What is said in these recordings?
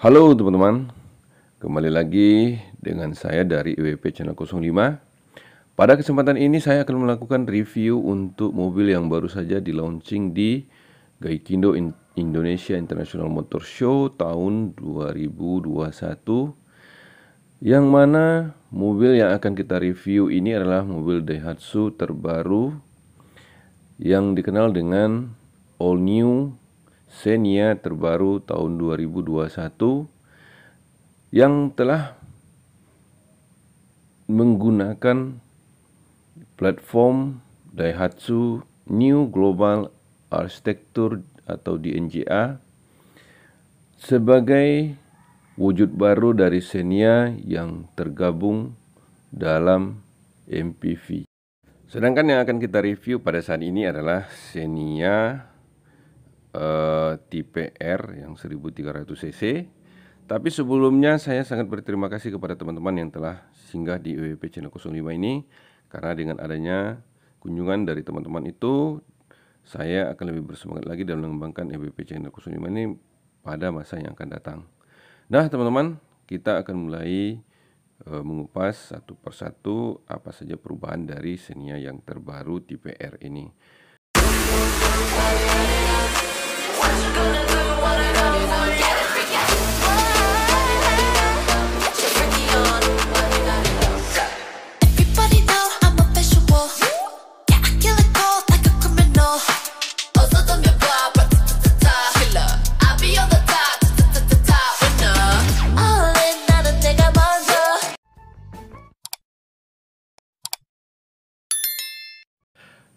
Halo teman-teman, kembali lagi dengan saya dari IWP Channel 05. Pada kesempatan ini saya akan melakukan review untuk mobil yang baru saja di launching di Gaikindo Indonesia International Motor Show tahun 2021, yang mana mobil yang akan kita review ini adalah mobil Daihatsu terbaru yang dikenal dengan All New Xenia terbaru tahun 2021 yang telah menggunakan platform Daihatsu New Global Architecture atau DNGA sebagai wujud baru dari Xenia yang tergabung dalam MPV. Sedangkan yang akan kita review pada saat ini adalah Xenia tipe R yang 1300 cc. Tapi sebelumnya saya sangat berterima kasih kepada teman-teman yang telah singgah di IWP Channel 05 ini, karena dengan adanya kunjungan dari teman-teman itu, saya akan lebih bersemangat lagi dalam mengembangkan IWP Channel 05 ini pada masa yang akan datang. Nah teman-teman, kita akan mulai mengupas satu persatu apa saja perubahan dari Xenia yang terbaru tipe R ini.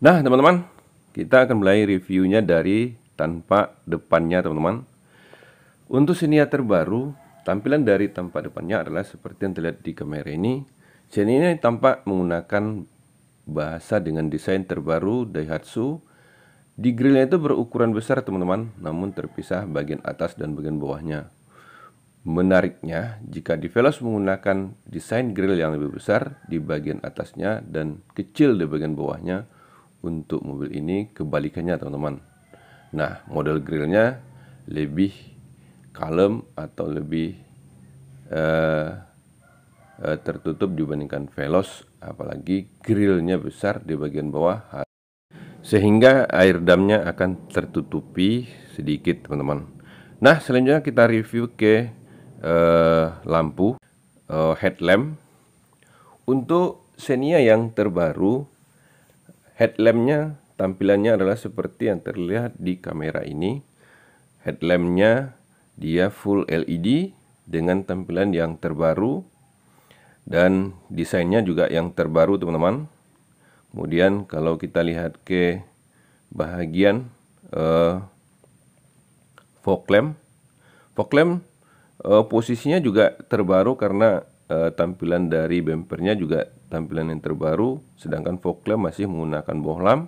Nah teman-teman, kita akan mulai reviewnya dari tampak depannya teman-teman. Untuk Xenia terbaru, tampilan dari tampak depannya adalah seperti yang terlihat di kamera ini. Xenia ini tampak menggunakan bahasa dengan desain terbaru Daihatsu. Di grillnya itu berukuran besar teman-teman, namun terpisah bagian atas dan bagian bawahnya. Menariknya, jika di Veloz menggunakan desain grill yang lebih besar di bagian atasnya dan kecil di bagian bawahnya, untuk mobil ini kebalikannya teman-teman. Nah, model grillnya lebih kalem atau lebih tertutup dibandingkan Veloz, apalagi grillnya besar di bagian bawah sehingga air damnya akan tertutupi sedikit teman-teman. Nah, selanjutnya kita review ke lampu headlamp. Untuk Xenia yang terbaru, headlampnya tampilannya adalah seperti yang terlihat di kamera ini. Headlampnya dia full LED dengan tampilan yang terbaru dan desainnya juga yang terbaru teman-teman. Kemudian kalau kita lihat ke bahagian fog lamp, posisinya juga terbaru karena tampilan dari bumpernya juga tampilan yang terbaru, sedangkan fog lamp masih menggunakan bohlam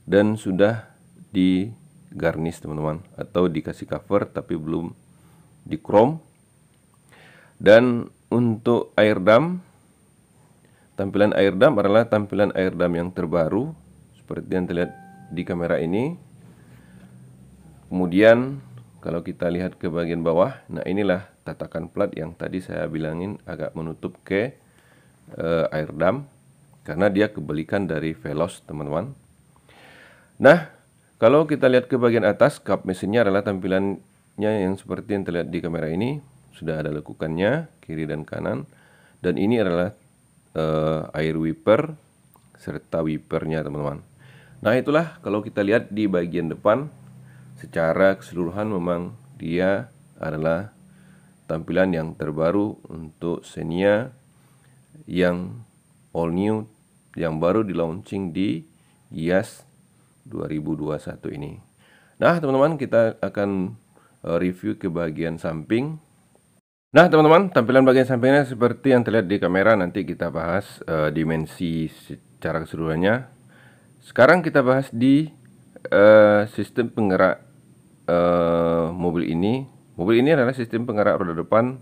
dan sudah di garnish teman-teman, atau dikasih cover tapi belum di chrome. Dan untuk air dam, tampilan air dam adalah tampilan air dam yang terbaru seperti yang terlihat di kamera ini. Kemudian kalau kita lihat ke bagian bawah, nah inilah tatakan plat yang tadi saya bilangin agak menutup ke air dam, karena dia kebalikan dari Veloz teman-teman. Nah, kalau kita lihat ke bagian atas, kap mesinnya adalah tampilannya yang seperti yang terlihat di kamera ini. Sudah ada lekukannya kiri dan kanan, dan ini adalah air wiper serta wipernya teman-teman. Nah itulah kalau kita lihat di bagian depan, secara keseluruhan memang dia adalah tampilan yang terbaru untuk Xenia yang all new, yang baru di launching di Gias 2021 ini. Nah teman-teman, kita akan review ke bagian samping. Nah teman-teman, tampilan bagian sampingnya seperti yang terlihat di kamera. Nanti kita bahas dimensi secara keseluruhannya. Sekarang kita bahas di sistem penggerak mobil ini. Mobil ini adalah sistem penggerak roda depan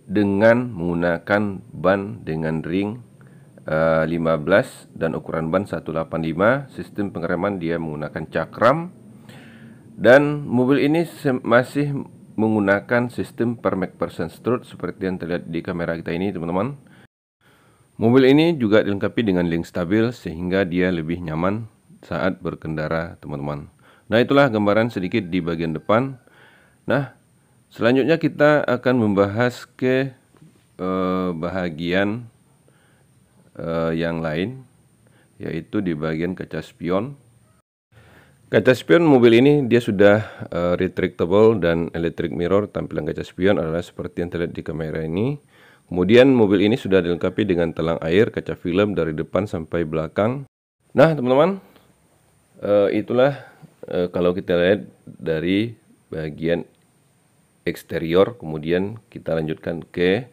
dengan menggunakan ban dengan ring 15 dan ukuran ban 185. Sistem pengereman dia menggunakan cakram, dan mobil ini masih menggunakan sistem per McPherson strut seperti yang terlihat di kamera kita ini, teman-teman. Mobil ini juga dilengkapi dengan link stabil sehingga dia lebih nyaman saat berkendara, teman-teman. Nah, itulah gambaran sedikit di bagian depan. Nah, selanjutnya kita akan membahas ke bahagian yang lain, yaitu di bagian kaca spion. Kaca spion mobil ini dia sudah retractable dan electric mirror. Tampilan kaca spion adalah seperti yang terlihat di kamera ini. Kemudian mobil ini sudah dilengkapi dengan telang air, kaca film dari depan sampai belakang. Nah, teman-teman, itulah kalau kita lihat dari bagian eksterior. Kemudian kita lanjutkan ke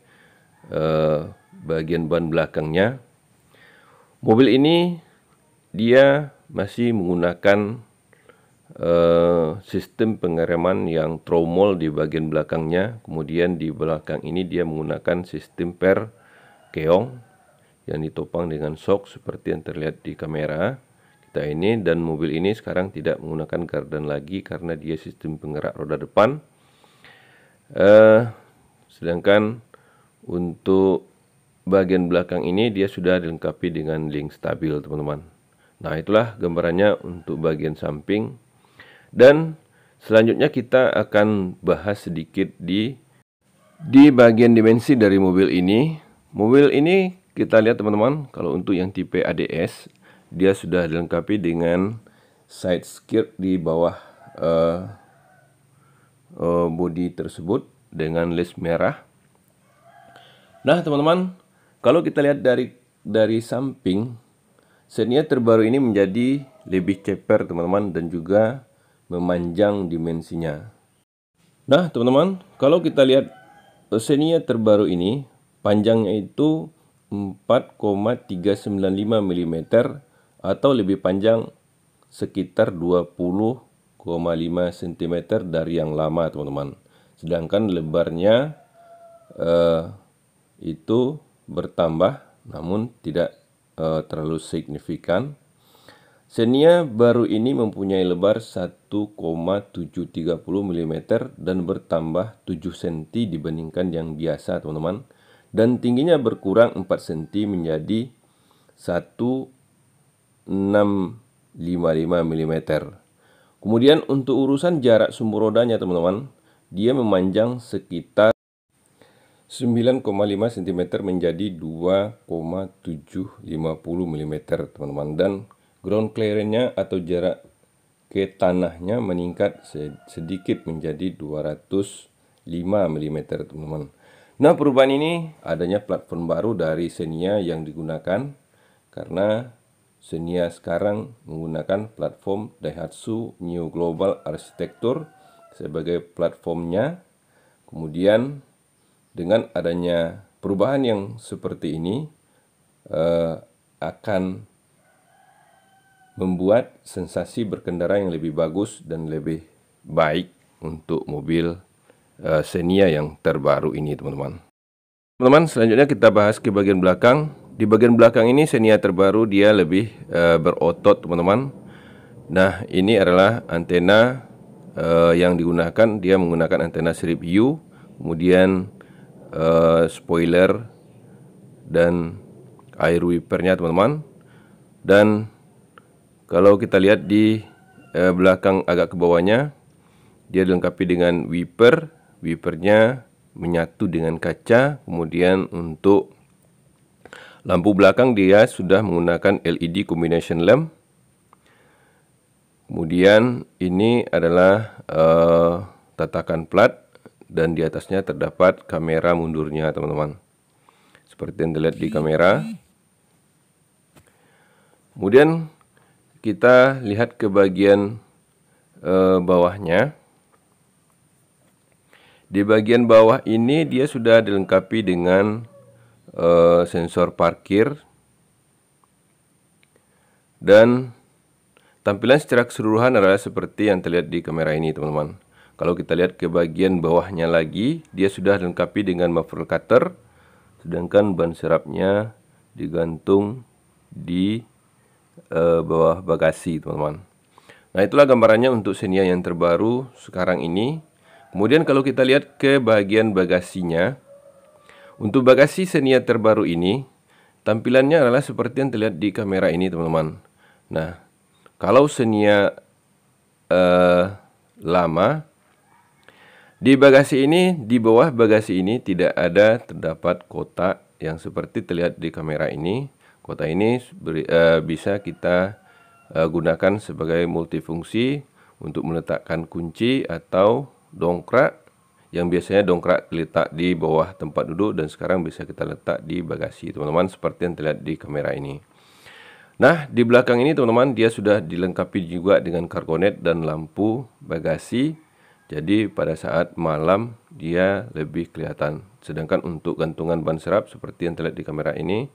bagian ban belakangnya. Mobil ini dia masih menggunakan sistem pengereman yang tromol di bagian belakangnya. Kemudian di belakang ini dia menggunakan sistem per keong yang ditopang dengan shock seperti yang terlihat di kamera kita ini. Dan mobil ini sekarang tidak menggunakan gardan lagi karena dia sistem penggerak roda depan. Sedangkan untuk bagian belakang ini dia sudah dilengkapi dengan link stabil, teman-teman. Nah, itulah gambarannya untuk bagian samping. Dan selanjutnya kita akan bahas sedikit di bagian dimensi dari mobil ini. Mobil ini kita lihat, teman-teman, kalau untuk yang tipe ADS dia sudah dilengkapi dengan side skirt di bawah bodi tersebut dengan les merah. Nah, teman-teman, kalau kita lihat dari samping, Xenia terbaru ini menjadi lebih ceper, teman-teman, dan juga memanjang dimensinya. Nah, teman-teman, kalau kita lihat Xenia terbaru ini, panjangnya itu 4,395 mm atau lebih panjang sekitar 20,5 cm dari yang lama, teman-teman. Sedangkan lebarnya itu bertambah namun tidak terlalu signifikan. Xenia baru ini mempunyai lebar 1,730 mm dan bertambah 7 cm dibandingkan yang biasa, teman-teman. Dan tingginya berkurang 4 cm menjadi 1,655 mm. Kemudian untuk urusan jarak sumbu rodanya, teman-teman, dia memanjang sekitar 9,5 cm menjadi 2,750 mm, teman-teman. Dan ground clearance-nya atau jarak ke tanahnya meningkat sedikit menjadi 205 mm, teman-teman. Nah, perubahan ini adanya platform baru dari Xenia yang digunakan karena Xenia sekarang menggunakan platform Daihatsu New Global Architecture sebagai platformnya. Kemudian dengan adanya perubahan yang seperti ini akan membuat sensasi berkendara yang lebih bagus dan lebih baik untuk mobil Xenia yang terbaru ini, teman-teman. Teman-teman, selanjutnya kita bahas ke bagian belakang. Di bagian belakang ini Xenia terbaru dia lebih berotot, teman-teman. Nah, ini adalah antena yang digunakan. Dia menggunakan antena sirip U, kemudian spoiler dan air wipernya, teman-teman. Dan kalau kita lihat di belakang agak ke bawahnya, dia dilengkapi dengan wipernya menyatu dengan kaca. Kemudian untuk lampu belakang dia sudah menggunakan LED combination lamp. Kemudian ini adalah tatakan plat dan di atasnya terdapat kamera mundurnya, teman-teman. Seperti yang dilihat di kamera. Kemudian kita lihat ke bagian bawahnya. Di bagian bawah ini dia sudah dilengkapi dengan sensor parkir. Dan tampilan secara keseluruhan adalah seperti yang terlihat di kamera ini, teman-teman. Kalau kita lihat ke bagian bawahnya lagi, dia sudah dilengkapi dengan muffler cutter. Sedangkan ban serapnya digantung di bawah bagasi, teman-teman. Nah, itulah gambarannya untuk Xenia yang terbaru sekarang ini. Kemudian kalau kita lihat ke bagian bagasinya, untuk bagasi Xenia terbaru ini, tampilannya adalah seperti yang terlihat di kamera ini, teman-teman. Nah, kalau Xenia lama, di bagasi ini, di bawah bagasi ini tidak ada terdapat kotak yang seperti terlihat di kamera ini. Kotak ini bisa kita gunakan sebagai multifungsi untuk meletakkan kunci atau dongkrak, yang biasanya dongkrak letak di bawah tempat duduk dan sekarang bisa kita letak di bagasi, teman-teman, seperti yang terlihat di kamera ini. Nah, di belakang ini, teman-teman, dia sudah dilengkapi juga dengan kargonet dan lampu bagasi. Jadi pada saat malam dia lebih kelihatan. Sedangkan untuk gantungan ban serap seperti yang terlihat di kamera ini,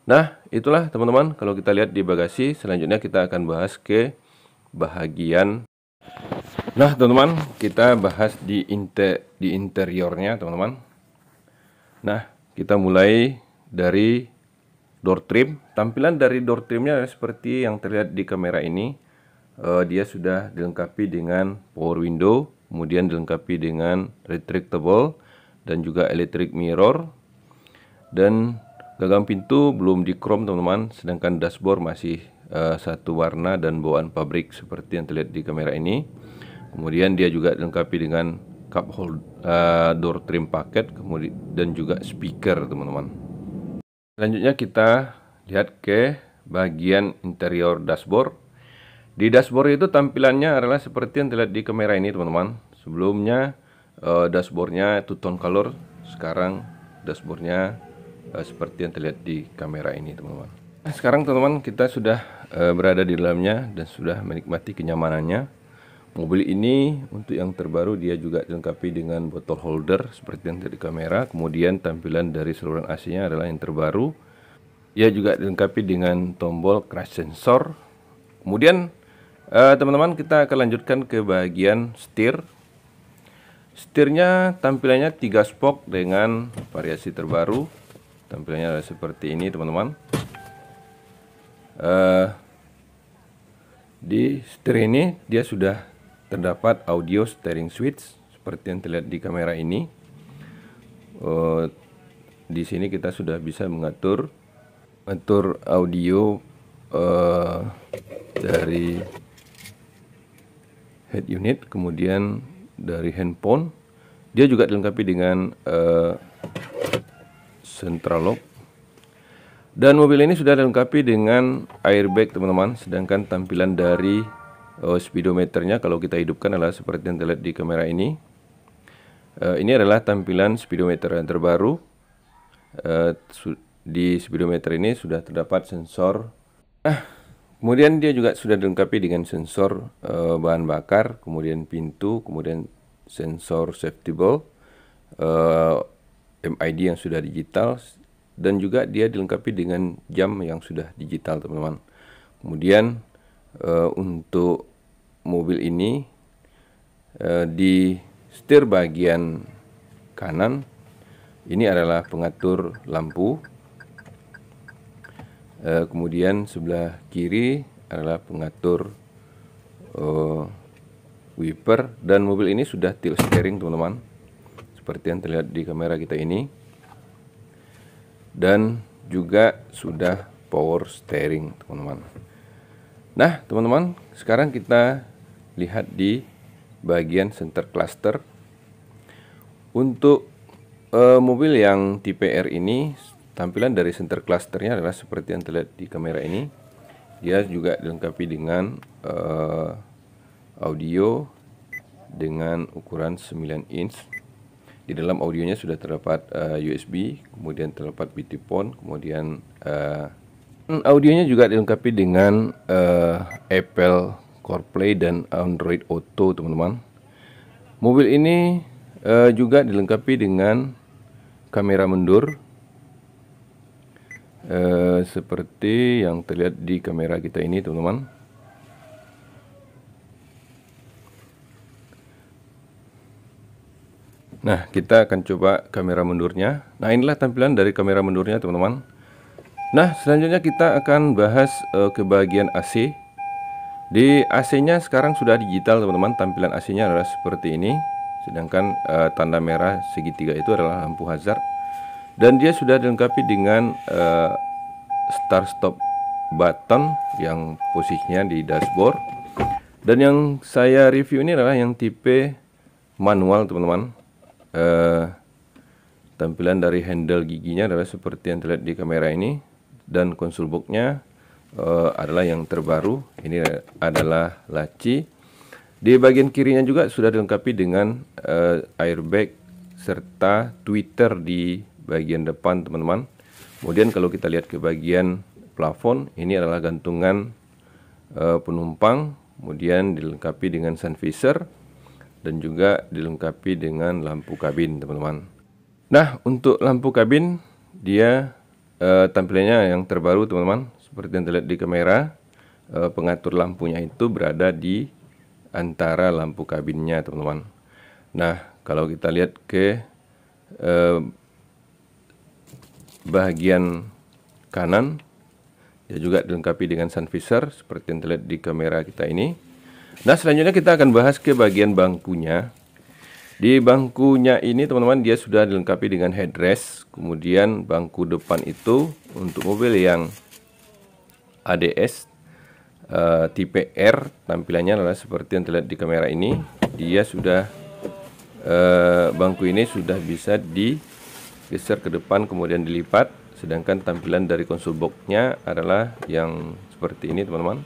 nah itulah teman-teman kalau kita lihat di bagasi. Selanjutnya kita akan bahas ke bahagian. Nah teman-teman, kita bahas di interiornya, teman-teman. Nah, kita mulai dari door trim. Tampilan dari door trimnya seperti yang terlihat di kamera ini. Dia sudah dilengkapi dengan power window, kemudian dilengkapi dengan retractable dan juga electric mirror, dan gagang pintu belum di chrome, teman-teman, sedangkan dashboard masih satu warna dan bawaan pabrik seperti yang terlihat di kamera ini. Kemudian dia juga dilengkapi dengan cup hold door trim paket, kemudian dan juga speaker, teman-teman. Selanjutnya kita lihat ke bagian interior dashboard. Di dashboard itu tampilannya adalah seperti yang terlihat di kamera ini, teman-teman. Sebelumnya dashboardnya two tone color, sekarang dashboardnya seperti yang terlihat di kamera ini, teman-teman. Nah, sekarang teman-teman kita sudah berada di dalamnya dan sudah menikmati kenyamanannya. Mobil ini untuk yang terbaru dia juga dilengkapi dengan botol holder seperti yang terlihat di kamera. Kemudian tampilan dari saluran AC-nya adalah yang terbaru. Dia juga dilengkapi dengan tombol crash sensor. Kemudian teman-teman, kita akan lanjutkan ke bagian setir. Setirnya tampilannya 3 spoke dengan variasi terbaru. Tampilannya adalah seperti ini, teman-teman. Di setir ini dia sudah terdapat audio steering switch seperti yang terlihat di kamera ini. Di sini kita sudah bisa mengatur audio dari head unit, kemudian dari handphone. Dia juga dilengkapi dengan central lock, dan mobil ini sudah dilengkapi dengan airbag, teman-teman. Sedangkan tampilan dari speedometernya kalau kita hidupkan adalah seperti yang terlihat di kamera ini. Ini adalah tampilan speedometer yang terbaru. Di speedometer ini sudah terdapat sensor. Kemudian dia juga sudah dilengkapi dengan sensor bahan bakar, kemudian pintu, kemudian sensor safety belt, MID yang sudah digital, dan juga dia dilengkapi dengan jam yang sudah digital, teman-teman. Kemudian untuk mobil ini di setir bagian kanan ini adalah pengatur lampu. Kemudian sebelah kiri adalah pengatur wiper, dan mobil ini sudah tilt steering, teman-teman, seperti yang terlihat di kamera kita ini, dan juga sudah power steering, teman-teman. Nah teman-teman, sekarang kita lihat di bagian center cluster. Untuk mobil yang tipe R ini, tampilan dari center clusternya adalah seperti yang terlihat di kamera ini. Dia juga dilengkapi dengan audio dengan ukuran 9 inch. Di dalam audionya sudah terdapat USB, kemudian terdapat BT phone, kemudian audionya juga dilengkapi dengan Apple CarPlay dan Android Auto, teman-teman. Mobil ini juga dilengkapi dengan kamera mundur seperti yang terlihat di kamera kita ini, teman-teman. Nah, kita akan coba kamera mundurnya. Nah, inilah tampilan dari kamera mundurnya, teman-teman. Nah, selanjutnya kita akan bahas ke bagian AC. Di AC-nya sekarang sudah digital teman-teman, tampilan AC-nya adalah seperti ini. Sedangkan tanda merah segitiga itu adalah lampu hazard. Dan dia sudah dilengkapi dengan start stop button yang posisinya di dashboard. Dan yang saya review ini adalah yang tipe manual teman-teman. Tampilan dari handle giginya adalah seperti yang terlihat di kamera ini. Dan konsol box-nya adalah yang terbaru. Ini adalah laci. Di bagian kirinya juga sudah dilengkapi dengan airbag serta tweeter di bagian depan teman-teman. Kemudian kalau kita lihat ke bagian plafon, ini adalah gantungan penumpang. Kemudian dilengkapi dengan sun visor dan juga dilengkapi dengan lampu kabin teman-teman. Nah, untuk lampu kabin dia tampilannya yang terbaru teman-teman. Seperti yang terlihat di kamera, pengatur lampunya itu berada di antara lampu kabinnya teman-teman. Nah, kalau kita lihat ke bagian kanan, dia juga dilengkapi dengan sun visor seperti yang terlihat di kamera kita ini. Nah, selanjutnya kita akan bahas ke bagian bangkunya. Di bangkunya ini teman-teman dia sudah dilengkapi dengan headrest. Kemudian bangku depan itu untuk mobil yang ADS tipe R, tampilannya adalah seperti yang terlihat di kamera ini. Dia sudah bangku ini sudah bisa digeser ke depan kemudian dilipat. Sedangkan tampilan dari konsol box-nya adalah yang seperti ini teman-teman.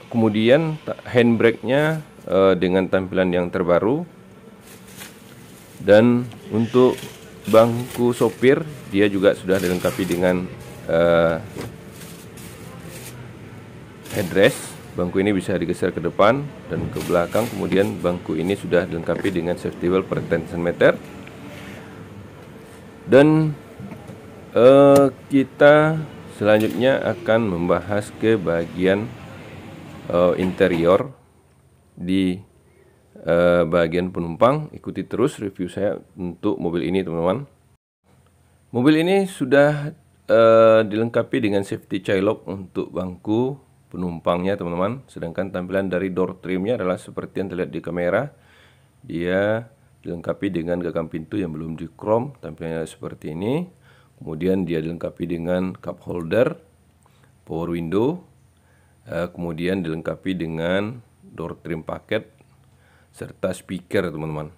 Kemudian handbrake-nya dengan tampilan yang terbaru. Dan untuk bangku sopir dia juga sudah dilengkapi dengan headrest. Bangku ini bisa digeser ke depan dan ke belakang. Kemudian bangku ini sudah dilengkapi dengan safety belt per tension meter. Dan kita selanjutnya akan membahas ke bagian interior di bagian penumpang. Ikuti terus review saya untuk mobil ini teman-teman. Mobil ini sudah dilengkapi dengan safety child lock untuk bangku penumpangnya teman-teman. Sedangkan tampilan dari door trimnya adalah seperti yang terlihat di kamera. Dia dilengkapi dengan gagang pintu yang belum di chrome, tampilannya seperti ini. Kemudian dia dilengkapi dengan cup holder, power window, kemudian dilengkapi dengan door trim paket serta speaker teman-teman.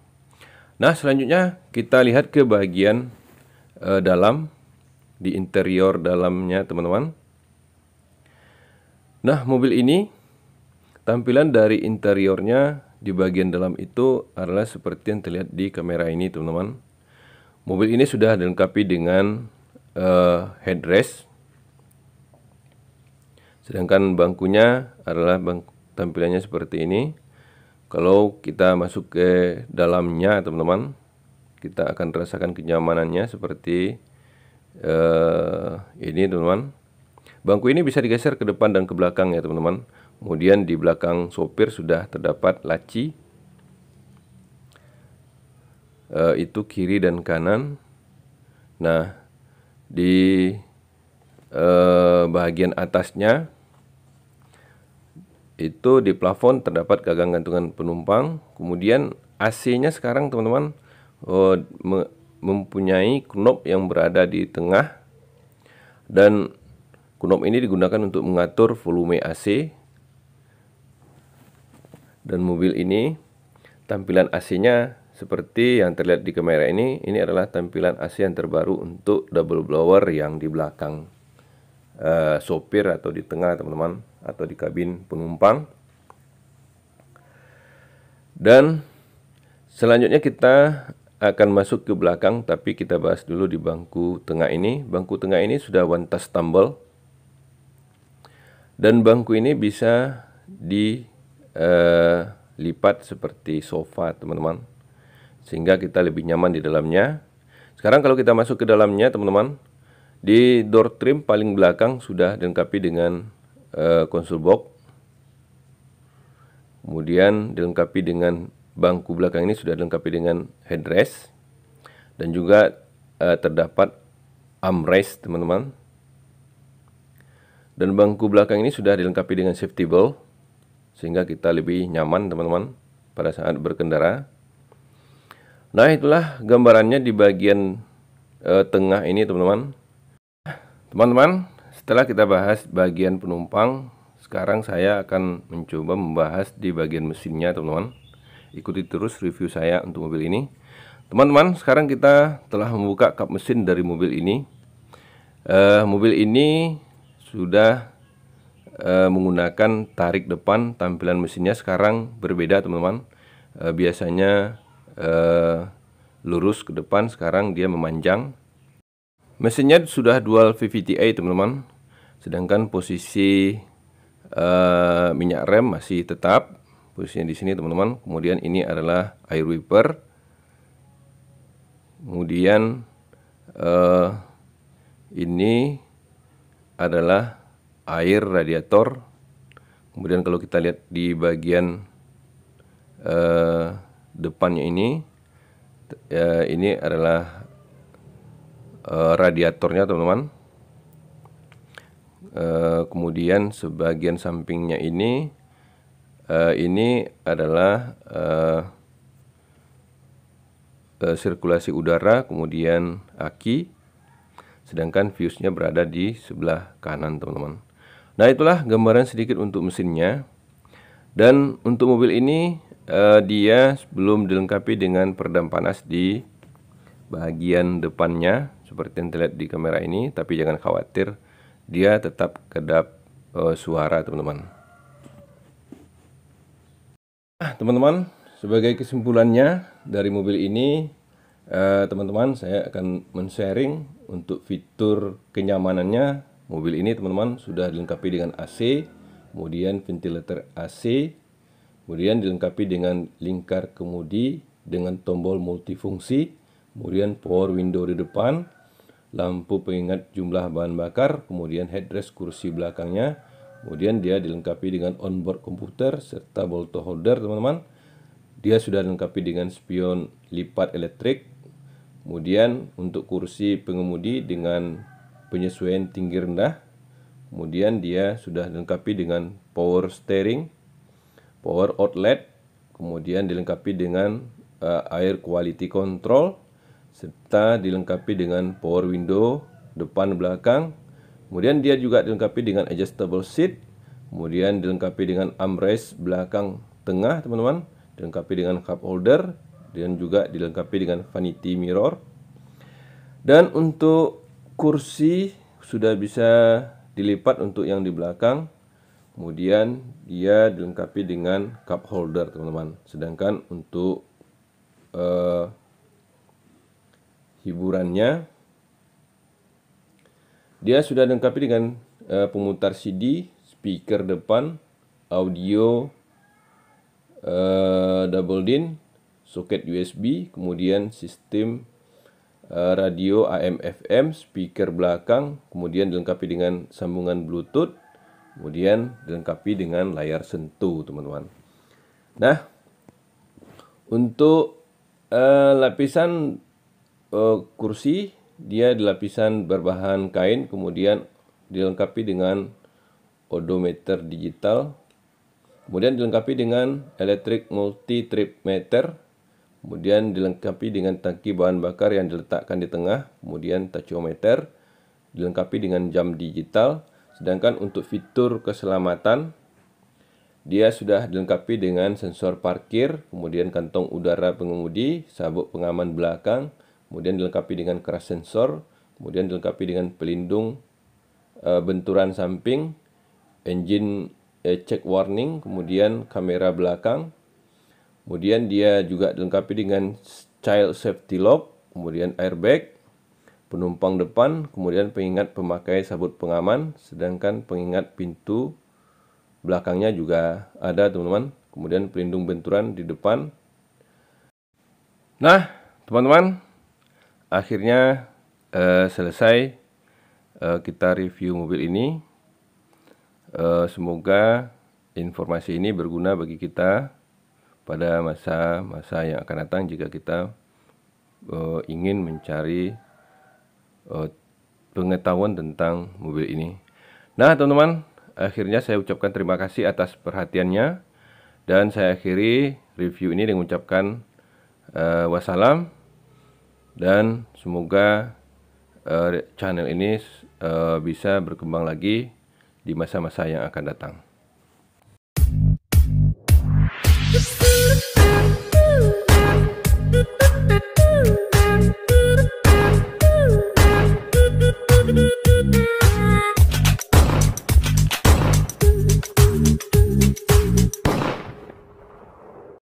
Nah, selanjutnya kita lihat ke bagian dalam, di interior dalamnya teman-teman. Nah, mobil ini tampilan dari interiornya di bagian dalam itu adalah seperti yang terlihat di kamera ini teman-teman. Mobil ini sudah dilengkapi dengan headrest. Sedangkan bangkunya adalah tampilannya seperti ini. Kalau kita masuk ke dalamnya teman-teman, kita akan rasakan kenyamanannya seperti ini teman-teman. Bangku ini bisa digeser ke depan dan ke belakang ya teman-teman. Kemudian di belakang sopir sudah terdapat laci. Itu kiri dan kanan. Nah, di bagian atasnya itu di plafon terdapat gagang gantungan penumpang. Kemudian AC-nya sekarang teman-teman mempunyai knob yang berada di tengah. Dan knob ini digunakan untuk mengatur volume AC. Dan mobil ini tampilan AC-nya seperti yang terlihat di kamera ini. Ini adalah tampilan AC yang terbaru untuk double blower yang di belakang sopir atau di tengah teman-teman, atau di kabin penumpang. Dan selanjutnya kita akan masuk ke belakang, tapi kita bahas dulu di bangku tengah ini. Bangku tengah ini sudah one touch tumble. Dan bangku ini bisa dilipat seperti sofa teman-teman, sehingga kita lebih nyaman di dalamnya. Sekarang kalau kita masuk ke dalamnya teman-teman, di door trim paling belakang sudah dilengkapi dengan konsol box. Kemudian dilengkapi dengan bangku belakang ini sudah dilengkapi dengan headrest. Dan juga terdapat armrest teman-teman. Dan bangku belakang ini sudah dilengkapi dengan safety belt, sehingga kita lebih nyaman teman-teman pada saat berkendara. Nah, itulah gambarannya di bagian tengah ini teman-teman. Teman-teman, setelah kita bahas bagian penumpang, sekarang saya akan mencoba membahas di bagian mesinnya teman-teman. Ikuti terus review saya untuk mobil ini. Teman-teman, sekarang kita telah membuka kap mesin dari mobil ini. Mobil ini sudah menggunakan tarik depan. Tampilan mesinnya sekarang berbeda teman-teman. Biasanya lurus ke depan, sekarang dia memanjang. Mesinnya sudah dual VVT-A teman-teman, sedangkan posisi minyak rem masih tetap posisinya di sini teman-teman. Kemudian ini adalah air wiper, kemudian ini adalah air radiator. Kemudian kalau kita lihat di bagian depannya ini adalah radiatornya teman-teman. Kemudian sebagian sampingnya ini adalah sirkulasi udara, kemudian aki, sedangkan fuse-nya berada di sebelah kanan teman-teman. Nah, itulah gambaran sedikit untuk mesinnya. Dan untuk mobil ini dia belum dilengkapi dengan peredam panas di bagian depannya seperti yang terlihat di kamera ini, tapi jangan khawatir, dia tetap kedap suara teman-teman. Teman-teman, sebagai kesimpulannya dari mobil ini, teman-teman, saya akan men-sharing untuk fitur kenyamanannya. Mobil ini teman-teman sudah dilengkapi dengan AC, kemudian ventilator AC, kemudian dilengkapi dengan lingkar kemudi dengan tombol multifungsi, kemudian power window di depan, lampu pengingat jumlah bahan bakar, kemudian headrest kursi belakangnya, kemudian dia dilengkapi dengan onboard komputer serta bottle holder teman-teman. Dia sudah dilengkapi dengan spion lipat elektrik. Kemudian untuk kursi pengemudi dengan penyesuaian tinggi rendah. Kemudian dia sudah dilengkapi dengan power steering, power outlet, kemudian dilengkapi dengan air quality control, serta dilengkapi dengan power window depan belakang. Kemudian dia juga dilengkapi dengan adjustable seat, kemudian dilengkapi dengan armrest belakang tengah teman-teman, dilengkapi dengan cup holder, dan juga dilengkapi dengan vanity mirror. Dan untuk kursi sudah bisa dilipat untuk yang di belakang. Kemudian dia dilengkapi dengan cup holder teman-teman. Sedangkan untuk hiburannya dia sudah dilengkapi dengan pemutar CD, speaker depan, audio double din, soket USB, kemudian sistem radio AM FM, speaker belakang, kemudian dilengkapi dengan sambungan Bluetooth, kemudian dilengkapi dengan layar sentuh teman-teman. Nah, untuk lapisan kursi, dia di lapisan berbahan kain, kemudian dilengkapi dengan odometer digital, kemudian dilengkapi dengan electric multi trip meter, kemudian dilengkapi dengan tangki bahan bakar yang diletakkan di tengah, kemudian tachometer, dilengkapi dengan jam digital. Sedangkan untuk fitur keselamatan, dia sudah dilengkapi dengan sensor parkir, kemudian kantong udara pengemudi, sabuk pengaman belakang, kemudian dilengkapi dengan crash sensor, kemudian dilengkapi dengan pelindung benturan samping, engine check warning, kemudian kamera belakang. Kemudian dia juga dilengkapi dengan child safety lock, kemudian airbag, penumpang depan, kemudian pengingat pemakai sabuk pengaman, sedangkan pengingat pintu belakangnya juga ada teman-teman, kemudian pelindung benturan di depan. Nah teman-teman, akhirnya selesai kita review mobil ini. Semoga informasi ini berguna bagi kita pada masa-masa yang akan datang jika kita ingin mencari pengetahuan tentang mobil ini. Nah teman-teman, akhirnya saya ucapkan terima kasih atas perhatiannya, dan saya akhiri review ini dengan mengucapkan wassalam, dan semoga channel ini bisa berkembang lagi di masa-masa yang akan datang.